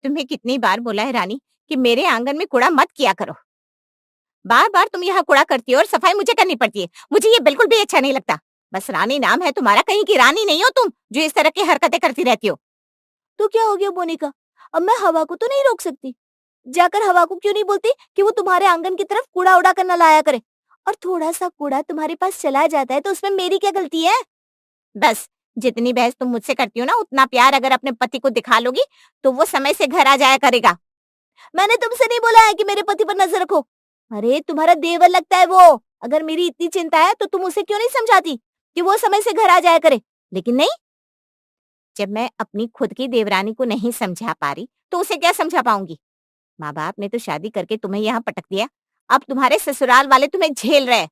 तुम्हें कितनी बार बोला है रानी कि मेरे आंगन में कूड़ा मत किया करो। बार बार तुम यहाँ कूड़ा करती हो और सफाई मुझे करनी पड़ती है। मुझे ये बिल्कुल भी अच्छा नहीं लगता। बस रानी नाम है तुम्हारा, कहीं की रानी नहीं हो तुम जो इस तरह की हरकतें करती रहती हो। तो क्या हो गया मोनिका? अब मैं हवा को तो नहीं रोक सकती। जाकर हवा को क्यों नहीं बोलती कि वो तुम्हारे आंगन की तरफ कूड़ा उड़ा कर न लाया करे? और थोड़ा सा कूड़ा तुम्हारे पास चला जाता है तो उसमें मेरी क्या गलती है? बस, जितनी बहस तुम मुझसे करती हो ना, उतना प्यार अगर अपने पति को दिखा लोगी तो वो समय से घर आ जाया करेगा। मैंने तुमसे नहीं बोला है कि मेरे पति पर नजर रखो। अरे तुम्हारा देवर लगता है वो। अगर मेरी इतनी चिंता है तो तुम उसे क्यों नहीं समझाती कि वो समय से घर आ जाया करे? लेकिन नहीं। जब मैं अपनी खुद की देवरानी को नहीं समझा पा रही तो उसे क्या समझा पाऊंगी? माँ बाप ने तो शादी करके तुम्हें यहाँ पटक दिया, अब तुम्हारे ससुराल वाले तुम्हें झेल रहे।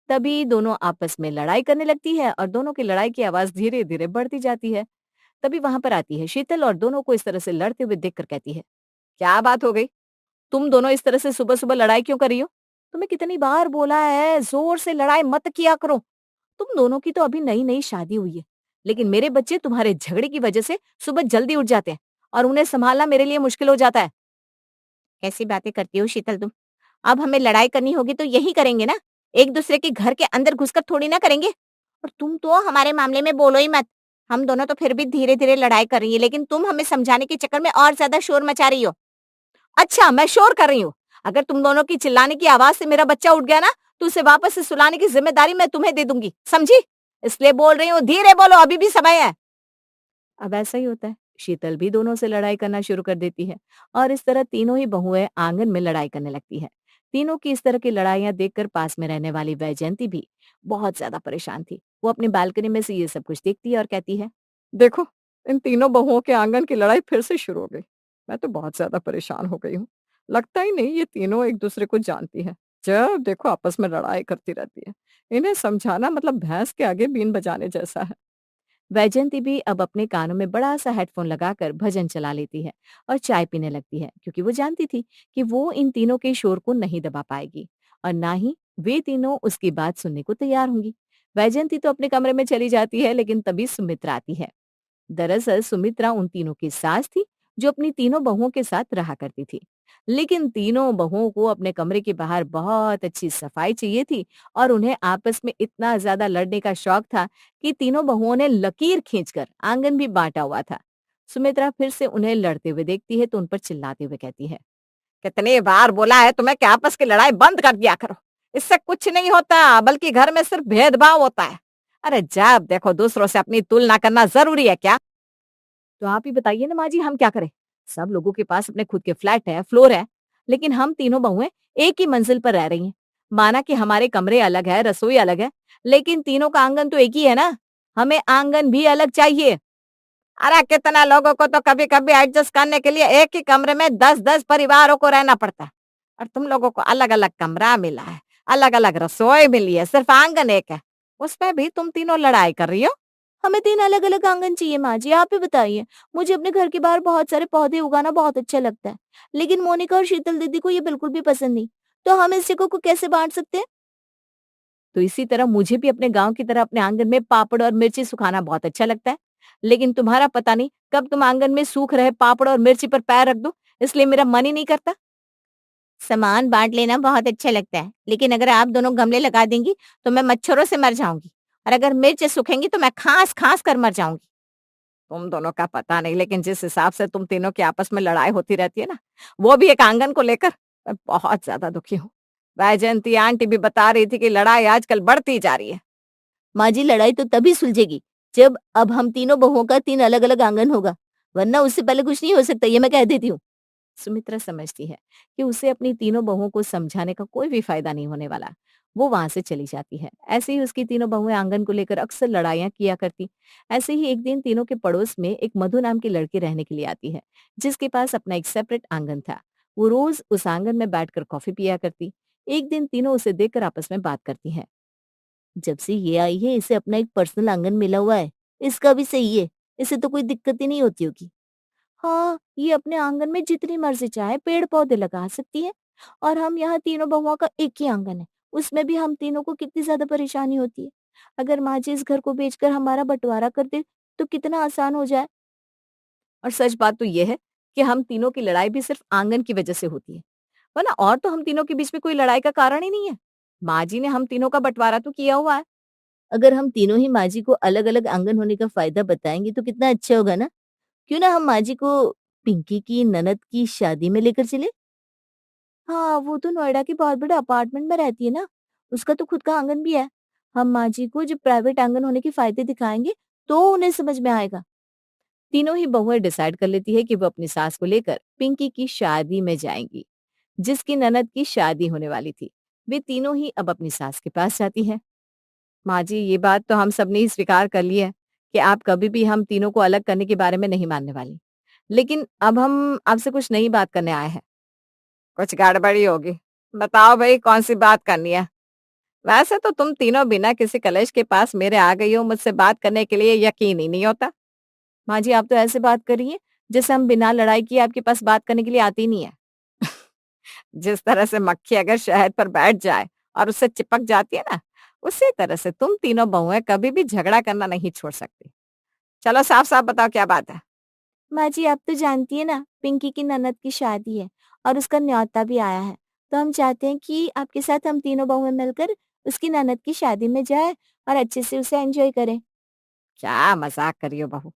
तभी दोनों आपस में लड़ाई करने लगती है और दोनों की लड़ाई की आवाज धीरे धीरे बढ़ती जाती है। तभी वहां पर आती है शीतल और दोनों को इस तरह से लड़ते हुए देखकर कहती है, क्या बात हो गई? तुम दोनों इस तरह से सुबह सुबह लड़ाई क्यों कर रही हो? तुम्हें कितनी बार बोला है जोर से लड़ाई मत किया करो। तुम दोनों की तो अभी नई नई शादी हुई है, लेकिन मेरे बच्चे तुम्हारे झगड़े की वजह से सुबह जल्दी उठ जाते हैं और उन्हें संभालना मेरे लिए मुश्किल हो जाता है। कैसी बातें करती हो शीतल तुम? अब हमें लड़ाई करनी होगी तो यही करेंगे ना, एक दूसरे के घर के अंदर घुसकर थोड़ी ना करेंगे। और तुम तो हमारे मामले में बोलो ही मत। हम दोनों तो फिर भी धीरे धीरे लड़ाई कर रही है, लेकिन तुम हमें समझाने के चक्कर में और ज्यादा शोर मचा रही हो। अच्छा, मैं शोर कर रही हूँ? अगर तुम दोनों की चिल्लाने की आवाज से मेरा बच्चा उठ गया ना, तो उसे वापस से सुलाने की जिम्मेदारी मैं तुम्हें दे दूंगी, समझी? इसलिए बोल रही हूँ, धीरे बोलो, अभी भी समय है। अब ऐसा ही होता है, शीतल भी दोनों से लड़ाई करना शुरू कर देती है और इस तरह तीनों ही बहुएं आंगन में लड़ाई करने लगती है। तीनों की इस तरह की लड़ाइयां देखकर पास में रहने वाली वैजयंती भी बहुत ज्यादा परेशान थी। वो अपनी बालकनी में से ये सब कुछ देखती है और कहती है, देखो, इन तीनों बहुओं के आंगन की लड़ाई फिर से शुरू हो गई। मैं तो बहुत ज्यादा परेशान हो गई हूँ। लगता ही नहीं ये तीनों एक दूसरे को जानती है। जब देखो आपस में लड़ाई करती रहती है। इन्हें समझाना मतलब भैंस के आगे बीन बजाने जैसा है। वैजयंती भी अब अपने कानों में बड़ा सा हेडफोन लगाकर भजन चला लेती है और चाय पीने लगती है, क्योंकि वो जानती थी कि वो इन तीनों के शोर को नहीं दबा पाएगी और ना ही वे तीनों उसकी बात सुनने को तैयार होंगी। वैजयंती तो अपने कमरे में चली जाती है, लेकिन तभी सुमित्रा आती है। दरअसल सुमित्रा उन तीनों की सास थी जो अपनी तीनों बहुओं के साथ रहा करती थी। लेकिन तीनों बहुओं को अपने कमरे के बाहर बहुत अच्छी सफाई चाहिए थी और उन्हें आपस में इतना ज्यादा लड़ने का शौक था कि तीनों बहुओं ने लकीर खींचकर आंगन भी बांटा हुआ था। सुमित्रा फिर से उन्हें लड़ते हुए देखती है तो उन पर चिल्लाते हुए कहती है, कितनी बार बोला है तुम्हें कि आपस की लड़ाई बंद कर दिया करो। इससे कुछ नहीं होता, बल्कि घर में सिर्फ भेदभाव होता है। अरे जब देखो दूसरों से अपनी तुलना करना जरूरी है क्या? तो आप ही बताइए ना माँ जी, हम क्या करें? सब लोगों के पास अपने खुद के फ्लैट है, फ्लोर है, लेकिन हम तीनों बहुएं एक ही मंजिल पर रह रही हैं। माना कि हमारे कमरे अलग है, रसोई अलग है, लेकिन तीनों का आंगन तो एक ही है ना। हमें आंगन भी अलग चाहिए। अरे कितना लोगों को तो कभी कभी एडजस्ट करने के लिए एक ही कमरे में 10-10 परिवारों को रहना पड़ता है, और तुम लोगों को अलग अलग कमरा मिला है, अलग अलग रसोई मिली है, सिर्फ आंगन एक है, उसमें भी तुम तीनों लड़ाई कर रही हो। हमें 3 अलग-अलग आंगन चाहिए माँ जी, आप ही बताइए। मुझे अपने घर के बाहर बहुत सारे पौधे उगाना बहुत अच्छा लगता है, लेकिन मोनिका और शीतल दीदी को ये बिल्कुल भी पसंद नहीं। तो हम इस जगह को कैसे बाँट सकते हैं? तो इसी तरह मुझे भी अपने गाँव की तरह अपने आंगन में पापड़ और मिर्ची सुखाना बहुत अच्छा लगता है। लेकिन तुम्हारा पता नहीं कब तुम आंगन में सूख रहे पापड़ और मिर्ची पर पैर रख दो, इसलिए मेरा मन ही नहीं करता। सामान बांट लेना बहुत अच्छा लगता है, लेकिन अगर आप दोनों गमले लगा देंगी तो मैं मच्छरों से मर जाऊंगी, और अगर मिर्च सूखेंगी तो मैं खांस खांस कर मर जाऊंगी। तुम दोनों का पता नहीं, लेकिन जिस हिसाब से तुम तीनों की आपस में लड़ाई होती रहती है ना, वो भी एक आंगन को लेकर, मैं बहुत ज्यादा दुखी हूँ। वैजयंती आंटी भी बता रही थी कि लड़ाई आजकल बढ़ती जा रही है। माँ जी लड़ाई तो तभी सुलझेगी जब अब हम तीनों बहुओं का 3 अलग-अलग आंगन होगा, वरना उससे पहले कुछ नहीं हो सकता, ये मैं कह देती हूँ। सुमित्रा समझती है कि उसे अपनी तीनों बहुओं को समझाने का कोई भी फायदा नहीं होने वाला। वो वहां से चली जाती है। ऐसे ही उसकी तीनों बहुएं आंगन को लेकर अक्सर लड़ाइयां किया करती। ऐसे ही एक दिन तीनों के पड़ोस में एक मधु नाम की लड़की रहने के लिए आती है, जिसके पास अपना एक सेपरेट आंगन था। वो रोज उस आंगन में बैठकर कॉफी पिया करती। एक दिन तीनों उसे देखकर आपस में बात करती हैं। जब से ये आई है इसे अपना एक पर्सनल आंगन मिला हुआ है, इसका भी सही है, इसे तो कोई दिक्कत ही नहीं होती होगी। हाँ, ये अपने आंगन में जितनी मर्जी चाहे पेड़-पौधे लगा सकती है और हम यहाँ तीनों बहुओं का एक ही आंगन है, उसमें भी हम तीनों को कितनी ज़्यादा परेशानी होती है। अगर माँ जी इस घर को बेचकर हमारा बँटवारा कर दे, तो कितना आसान हो जाए। और सच बात तो ये है कि हम तीनों की लड़ाई भी सिर्फ आंगन की वजह से होती है, वरना और तो हम तीनों के बीच में कोई लड़ाई का कारण ही नहीं है। माँ जी ने हम तीनों का बंटवारा तो किया हुआ है। अगर हम तीनों ही माँ जी को अलग-अलग आंगन होने का फ़ायदा बताएँगे तो कितना अच्छा होगा ना? क्यों ना हम माँ जी को पिंकी की ननद की शादी में लेकर चले? हाँ, वो तो नोएडा के बहुत बड़े अपार्टमेंट में रहती है ना, उसका तो खुद का आंगन भी है। हम माँ जी को जब प्राइवेट आंगन होने के फ़ायदे दिखाएँगे, तो उन्हें समझ में आएगा। तीनों ही बहुएं डिसाइड कर लेती है कि वो अपनी सास को लेकर पिंकी की शादी में जाएंगी, जिसकी ननद की शादी होने वाली थी। वे तीनों ही अब अपनी सास के पास जाती हैं। माँ जी, ये बात तो हम सबने ही स्वीकार कर ली है कि आप कभी भी हम तीनों को अलग करने के बारे में नहीं मानने वाली। लेकिन अब हम आपसे कुछ नई बात करने आए हैं। कुछ गड़बड़ी होगी। बताओ भई, कौन-सी बात करनी है? वैसे तो तुम तीनों बिना किसी कलेश के पास मेरे आ गई हो, मुझसे बात करने के लिए यकीन ही नहीं होता। माँ जी, आप तो ऐसे बात कर रही हैं, जैसे हम बिना लड़ाई किए आपके पास बात करने के लिए आते ही नहीं है। जिस तरह से मक्खी अगर शहद पर बैठ जाए और उससे चिपक जाती है ना, उसी तरह से तुम तीनों बहुएँ कभी भी झगड़ा करना नहीं छोड़ सकती। चलो साफ-साफ बताओ, क्या बात है? माँ जी, आप तो जानती हैं ना, पिंकी की ननद की शादी है और उसका न्योता भी आया है। तो हम चाहते हैं कि आपके साथ हम तीनों बहुएँ मिलकर उसकी ननद की शादी में जाएँ और अच्छे से उसे एन्जॉय करें। क्या मज़ाक कर रही हो बहू?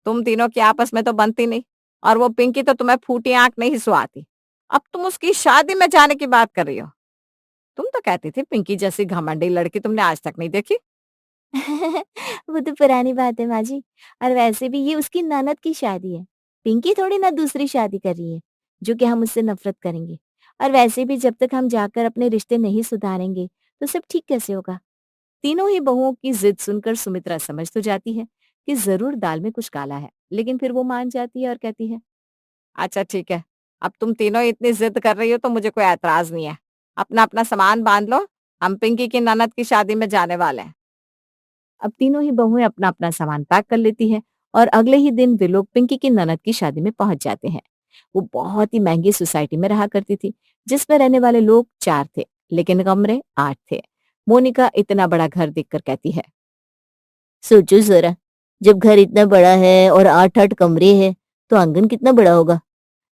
तुम तीनों की आपस में तो बनती नहीं, और वो पिंकी तो तुम्हें फूटी आँख नहीं सुहाती। अब तुम उसकी शादी में जाने की बात कर रही हो। तुम तो कहती थी पिंकी जैसी घमंडी लड़की तुमने आज तक नहीं देखी। वो तो पुरानी बात है माँ जी। और वैसे भी ये उसकी ननद की शादी है। पिंकी थोड़ी ना दूसरी शादी कर रही है, जो कि हम उससे नफ़रत करेंगे। और वैसे भी जब तक हम जाकर अपने रिश्ते नहीं सुधारेंगे, तो सब ठीक कैसे होगा? तीनों ही बहुओं की जिद सुनकर सुमित्रा समझ तो जाती है कि जरूर दाल में कुछ काला है, लेकिन फिर वो मान जाती है और कहती है, अच्छा ठीक है, अब तुम तीनों इतनी जिद कर रही हो तो मुझे कोई ऐतराज नहीं है। अपना अपना सामान बांध लो, हम पिंकी की ननद की शादी में जाने वाले हैं। अब तीनों ही बहुएं अपना अपना सामान पैक कर लेती हैं और अगले ही दिन वे लोग पिंकी की ननद की शादी में पहुंच जाते हैं। वो बहुत ही महंगी सोसाइटी में रहा करती थी, जिसमें रहने वाले लोग 4 थे, लेकिन कमरे 8 थे। मोनिका इतना बड़ा घर देखकर कहती है, सोचो ज़रा, जब घर इतना बड़ा है और 8-8 कमरे हैं, तो आंगन कितना बड़ा होगा?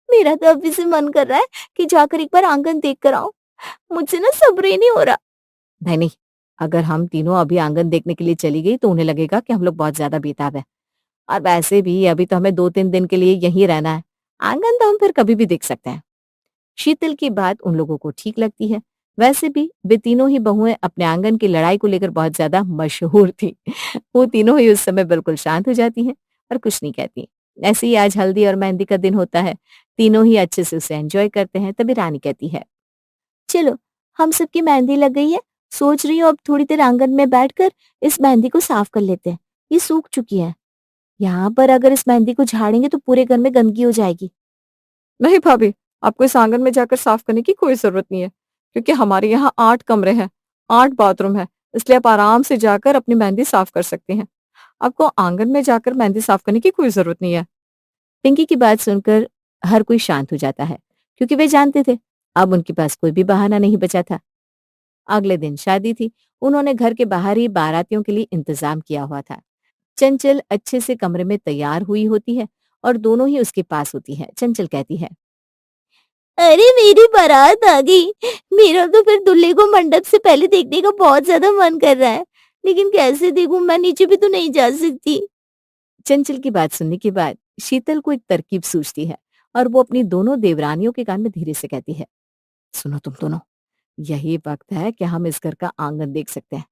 मेरा तो अभी से मन कर रहा है कि जाकर एक बार आंगन देख कर आऊं। मुझसे ना सब्र ही नहीं हो रहा। नहीं नहीं, अगर हम तीनों अभी आंगन देखने के लिए चली गई तो उन्हें लगेगा कि हम लोग बहुत ज्यादा बेताब है, और वैसे भी अभी तो हमें 2-3 दिन के लिए यहीं रहना है। आंगन तो हम फिर कभी भी देख सकते हैं। शीतल की बात उन लोगों को ठीक लगती है। वैसे भी वे तीनों ही बहुएं अपने आंगन की लड़ाई को लेकर बहुत ज्यादा मशहूर थी। वो तीनों ही उस समय बिल्कुल शांत हो जाती हैं और कुछ नहीं कहती। ऐसे ही आज हल्दी और मेहंदी का दिन होता है। तीनों ही अच्छे से उसे एंजॉय करते हैं। तभी रानी कहती है, चलो, हम सबकी मेहंदी लग गई है। सोच रही हूँ अब थोड़ी देर आंगन में बैठकर इस मेहंदी को साफ कर लेते हैं। ये सूख चुकी है। यहाँ पर अगर इस मेहंदी को झाड़ेंगे तो पूरे घर में गंदगी हो जाएगी। नहीं भाभी, आपको इस आंगन में जाकर साफ करने की कोई जरूरत नहीं है, क्योंकि हमारे यहाँ 8 कमरे हैं, 8 बाथरूम है, इसलिए आप आराम से जाकर अपनी मेहंदी साफ कर सकते हैं। आपको आंगन में जाकर मेहंदी साफ करने की कोई जरूरत नहीं है। पिंकी की बात सुनकर हर कोई शांत हो जाता है, क्योंकि वे जानते थे अब उनके पास कोई भी बहाना नहीं बचा था। अगले दिन शादी थी। उन्होंने घर के बाहर ही बारातियों के लिए इंतजाम किया हुआ था। चंचल अच्छे से कमरे में तैयार हुई होती है और दोनों ही उसके पास होती है। चंचल कहती है, अरे मेरी बारात आ गई। मेरा तो फिर दूल्हे को मंडप से पहले देखने का बहुत ज्यादा मन कर रहा है, लेकिन कैसे देखूं, मैं नीचे भी तो नहीं जा सकती। चंचल की बात सुनने के बाद शीतल को एक तरकीब सूझती है और वो अपनी दोनों देवरानियों के कान में धीरे से कहती है, सुनो तुम दोनों, यही वक्त है कि हम इस घर का आंगन देख सकते हैं।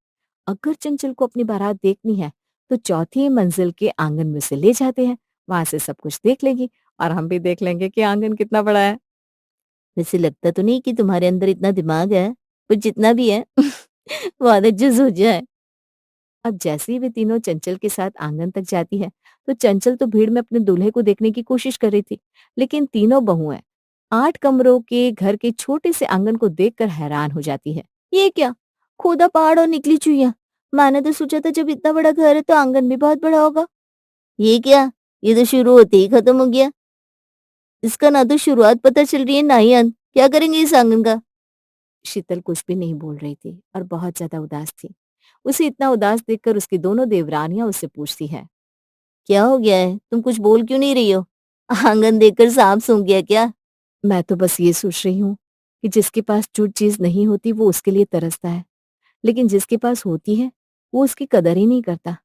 अगर चंचल को अपनी बारात देखनी है तो चौथी मंजिल के आंगन में से ले जाते हैं, वहां से सब कुछ देख लेगी और हम भी देख लेंगे कि आंगन कितना बड़ा है। वैसे लगता तो नहीं कि तुम्हारे अंदर इतना दिमाग है, पर जितना भी है वो आदत जुज हो जाए। अब जैसे ही वे तीनों चंचल के साथ आंगन तक जाती है, तो चंचल तो भीड़ में अपने दूल्हे को देखने की कोशिश कर रही थी, लेकिन तीनों बहुएं 8 कमरों के घर के छोटे से आंगन को देखकर हैरान हो जाती है। ये क्या, खोदा पहाड़ और निकली चुईया। मैंने तो सोचा था जब इतना बड़ा घर है तो आंगन भी बहुत बड़ा होगा। ये क्या, ये तो शुरू होते ही खत्म हो गया। इसका ना तो शुरुआत पता चल रही है ना ही अंत। क्या करेंगे इस आंगन का? शीतल कुछ भी नहीं बोल रही थी और बहुत ज्यादा उदास थी। उसे इतना उदास देखकर उसकी दोनों देवरानियां उससे पूछती हैं, क्या हो गया है, तुम कुछ बोल क्यों नहीं रही हो? आंगन देखकर सांप सूंघ गया क्या? मैं तो बस ये सोच रही हूँ कि जिसके पास जो चीज नहीं होती वो उसके लिए तरसता है, लेकिन जिसके पास होती है वो उसकी कदर ही नहीं करता।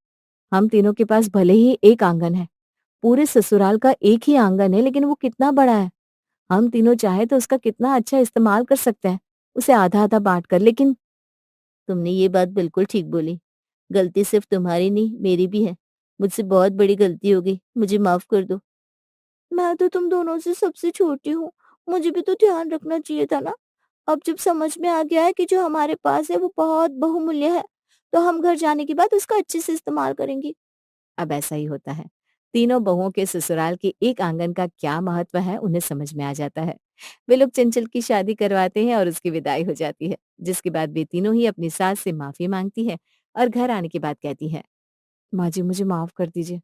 हम तीनों के पास भले ही एक आंगन है, पूरे ससुराल का एक ही आंगन है, लेकिन वो कितना बड़ा है। हम तीनों चाहे तो उसका कितना अच्छा इस्तेमाल कर सकते हैं, उसे आधा आधा बांट कर। लेकिन तुमने ये बात बिल्कुल ठीक बोली। गलती सिर्फ तुम्हारी नहीं, मेरी भी है। मुझसे बहुत बड़ी गलती हो गई, मुझे माफ कर दो। मैं तो तुम दोनों से सबसे छोटी हूँ, मुझे भी तो ध्यान रखना चाहिए था ना। अब जब समझ में आ गया है कि जो हमारे पास है वो बहुत बहुमूल्य है, तो हम घर जाने के बाद उसका अच्छे से इस्तेमाल करेंगे। अब ऐसा ही होता है। तीनों बहुओं के ससुराल के एक आंगन का क्या महत्व है उन्हें समझ में आ जाता है। वे लोग चंचल की शादी करवाते हैं और उसकी विदाई हो जाती है, जिसके बाद वे तीनों ही अपनी सास से माफी मांगती है और घर आने के बाद कहती है, माँ जी मुझे माफ कर दीजिए।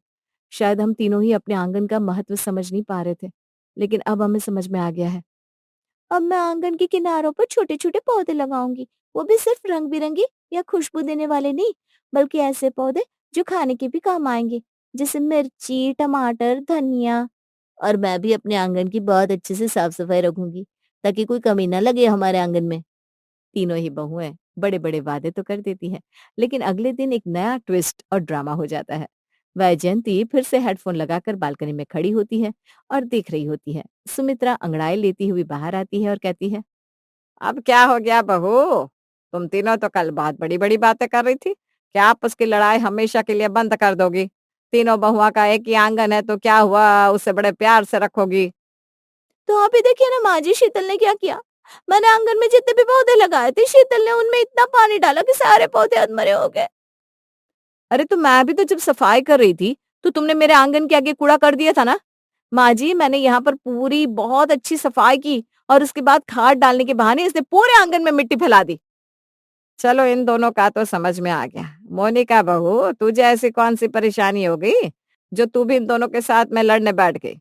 शायद हम तीनों ही अपने आंगन का महत्व समझ नहीं पा रहे थे, लेकिन अब हमें समझ में आ गया है। अब मैं आंगन के किनारों पर छोटे छोटे पौधे लगाऊंगी, वो भी सिर्फ रंग बिरंगी या खुशबू देने वाले नहीं, बल्कि ऐसे पौधे जो खाने के भी काम आएंगे, जैसे मिर्ची, टमाटर, धनिया। और मैं भी अपने आंगन की बहुत अच्छे से साफ सफाई रखूंगी, ताकि कोई कमी ना लगे हमारे आंगन में। तीनों ही बहुएं बड़े-बड़े वादे तो कर देती हैं, लेकिन अगले दिन एक नया ट्विस्ट और ड्रामा हो जाता है। वैजयंती फिर से हेडफोन लगाकर बालकनी में खड़ी होती है और देख रही होती है। सुमित्रा अंगड़ाई लेती हुई बाहर आती है और कहती है, अब क्या हो गया बहू? तुम तीनों तो कल बहुत बड़ी-बड़ी बातें कर रही थी। क्या आप उसकी लड़ाई हमेशा के लिए बंद कर दोगी? तीनों बहुआ का एक ही आंगन है तो क्या हुआ? उसे बड़े प्यार से रखोगी। तो आप ही देखिए ना माँ जी, शीतल ने क्या किया। मैंने आंगन में जितने भी पौधे लगाए थे, शीतल ने उनमें इतना पानी डाला कि सारे पौधे अधमरे हो गए। अरे तो मैं भी तो जब सफाई कर रही थी, तो तुमने मेरे आंगन के आगे कूड़ा कर दिया था ना? माँ जी, मैंने यहाँ पर पूरी बहुत अच्छी सफाई की और उसके बाद खाद डालने के बहाने इसने पूरे आंगन में मिट्टी फैला दी। चलो इन दोनों का तो समझ में आ गया। मोनिका बहू, तुझे ऐसी कौन सी परेशानी हो गई जो तू भी इन दोनों के साथ में लड़ने बैठ गई?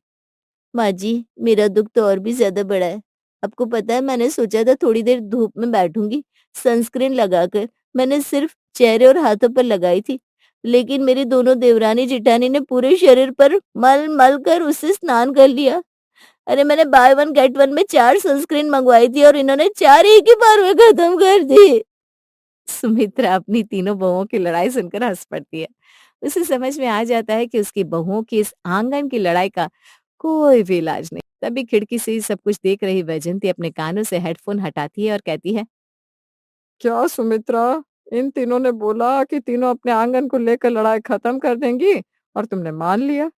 माँ जी, मेरा दुख तो और भी ज्यादा बड़ा है। आपको पता है, मैंने सोचा था थोड़ी देर धूप में बैठूंगी, सनस्क्रीन लगाकर। मैंने सिर्फ चेहरे और हाथों पर लगाई थी, लेकिन मेरी दोनों देवरानी जेठानी ने पूरे शरीर पर मल मल कर उससे स्नान कर लिया। अरे मैंने बाय वन गेट वन में 4 सनस्क्रीन मंगवाई थी और इन्होंने 4 एक ही बार में खत्म कर दी। सुमित्रा अपनी तीनों बहुओं की लड़ाई सुनकर हंस पड़ती है। उसे समझ में आ जाता है कि उसकी बहुओं की इस आंगन की लड़ाई का कोई भी इलाज नहीं। तभी खिड़की से ही सब कुछ देख रही वैजयंती अपने कानों से हेडफोन हटाती है और कहती है, क्या सुमित्रा, इन तीनों ने बोला कि तीनों अपने आंगन को लेकर लड़ाई खत्म कर देंगी और तुमने मान लिया।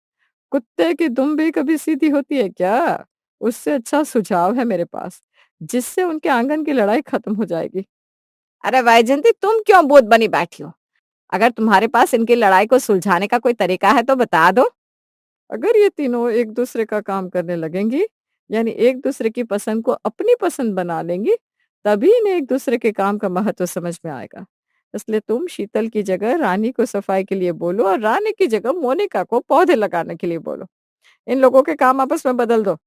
कुत्ते की दुम भी कभी सीधी होती है क्या? उससे अच्छा सुझाव है मेरे पास, जिससे उनके आंगन की लड़ाई खत्म हो जाएगी। अरे वैजयंती, तुम क्यों बोध बनी बैठी हो? अगर तुम्हारे पास इनकी लड़ाई को सुलझाने का कोई तरीका है तो बता दो। अगर ये तीनों एक दूसरे का काम करने लगेंगी, यानी एक दूसरे की पसंद को अपनी पसंद बना लेंगी, तभी इन्हें एक दूसरे के काम का महत्व समझ में आएगा। इसलिए तुम शीतल की जगह रानी को सफाई के लिए बोलो और रानी की जगह मोनिका को पौधे लगाने के लिए बोलो। इन लोगों के काम आपस में बदल दो।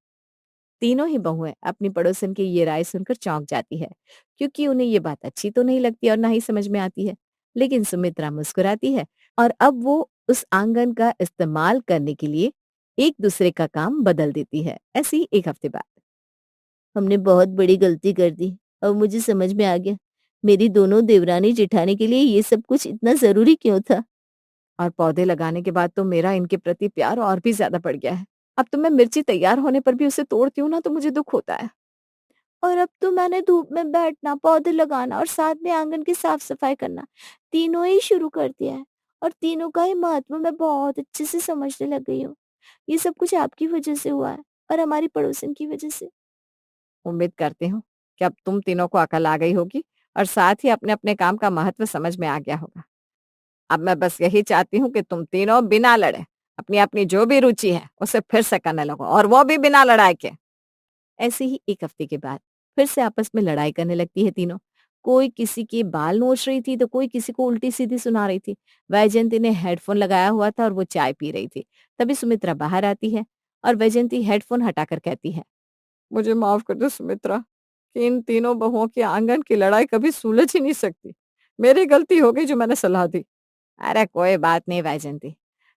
तीनों ही बहुएं अपनी पड़ोसन की ये राय सुनकर चौंक जाती है, क्योंकि उन्हें ये बात अच्छी तो नहीं लगती और ना ही समझ में आती है। लेकिन सुमित्रा मुस्कुराती है और अब वो उस आंगन का इस्तेमाल करने के लिए एक दूसरे का काम बदल देती है। ऐसे ही एक हफ्ते बाद हमने बहुत बड़ी गलती कर दी। अब मुझे समझ में आ गया, मेरी दोनों देवरानी जेठानी के लिए ये सब कुछ इतना जरूरी क्यों था। और पौधे लगाने के बाद तो मेरा इनके प्रति प्यार और भी ज्यादा बढ़ गया है। अब तो मैं मिर्ची तैयार होने पर भी उसे तोड़ती हूँ ना तो मुझे दुख होता है। और अब तो मैंने धूप में बैठना, पौधे लगाना और साथ में आंगन की साफ सफाई करना, तीनों ही शुरू कर दिया है। और तीनों का ही महत्व मैं बहुत अच्छे से समझने लग गई हूँ। ये सब कुछ आपकी वजह से हुआ है, और हमारी पड़ोसन की वजह से। उम्मीद करती हूँ कि अब तुम तीनों को अकल आ गई होगी और साथ ही अपने अपने काम का महत्व समझ में आ गया होगा। अब मैं बस यही चाहती हूँ कि तुम तीनों बिना लड़े अपनी अपनी जो भी रुचि है उसे फिर से करने लगो, और वो भी बिना लड़ाई के। ऐसे ही एक हफ्ते के बाद फिर से आपस में लड़ाई करने लगती है तीनों। कोई किसी के बाल नोच रही थी तो कोई किसी को उल्टी सीधी सुना रही थी। वैजयंती ने हेडफोन लगाया हुआ था और वो चाय पी रही थी। तभी सुमित्रा बाहर आती है और वैजयंती हेडफोन हटाकर कहती है, मुझे माफ कर दो सुमित्रा, कि इन तीनों बहुओं के आंगन की लड़ाई कभी सुलझ ही नहीं सकती। मेरी गलती हो गई जो मैंने सलाह दी। अरे कोई बात नहीं वैजयंती,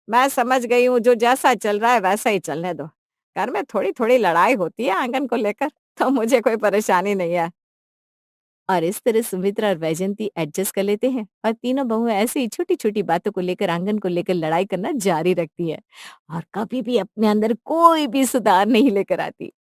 मैं समझ गई हूँ, जो जैसा चल रहा है वैसा ही चलने दो। घर में थोड़ी-थोड़ी लड़ाई होती है आंगन को लेकर, तो मुझे कोई परेशानी नहीं है। और इस तरह सुमित्रा और वैजयंती एडजस्ट कर लेते हैं और तीनों बहुएं ऐसे ही छोटी-छोटी बातों को लेकर आंगन को लेकर लड़ाई करना जारी रखती हैं और कभी भी अपने अंदर कोई भी सुधार नहीं लेकर आती।